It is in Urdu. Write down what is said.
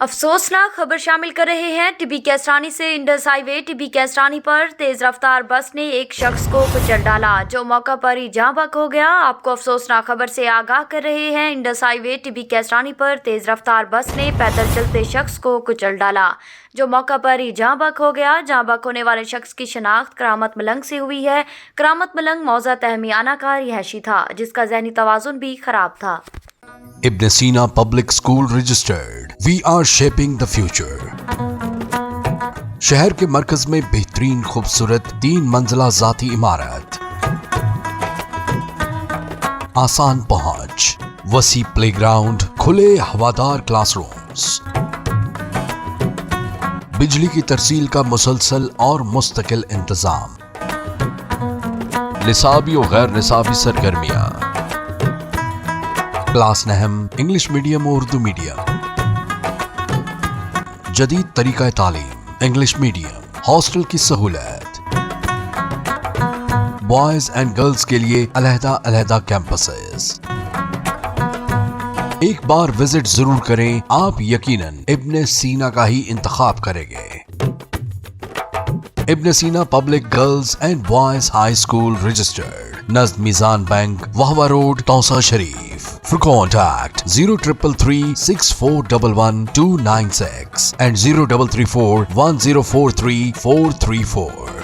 افسوسناک خبر شامل کر رہے ہیں ٹبی کیسرانی سے انڈس ہائی وے ٹبی کیسرانی پر تیز رفتار بس نے ایک شخص کو کچل ڈالا جو موقع پر ہی جاں بحق ہو گیا۔ آپ کو افسوسناک خبر سے آگاہ کر رہے ہیں انڈس ہائی وے ٹبی کیسرانی پر تیز رفتار بس نے پیدل چلتے شخص کو کچل ڈالا جو موقع پر ہی جاں بحق ہو گیا۔ جاں بحق ہونے والے شخص کی شناخت کرامت ملنگ سے ہوئی ہے۔ کرامت ملنگ موضع تہمیانہ کا رہائشی تھا جس کا ذہنی توازن بھی خراب تھا۔ Ibn Sina Public School registered. We are shaping the future. شہر کے مرکز میں بہترین خوبصورت 3 منزلہ ذاتی عمارت، آسان پہنچ، وسیع پلے گراؤنڈ، کھلے ہوادار کلاس رومز، بجلی کی ترسیل کا مسلسل اور مستقل انتظام، نصابی و غیر نصابی سرگرمیاں، کلاس نہم انگلش میڈیم اور اردو میڈیم، جدید طریقہ تعلیم انگلش میڈیم، ہاسٹل کی سہولت، بوائز اینڈ گرلز کے لیے علیحدہ علیحدہ کیمپسز۔ ایک بار وزٹ ضرور کریں، آپ یقیناً ابن سینا کا ہی انتخاب کریں گے۔ Ibn Sina public girls and boys high school registered, نزد Meezan bank, Vehova road, Taunsa Sharif. For contact 0333 6411 296 and 0334 1043 434.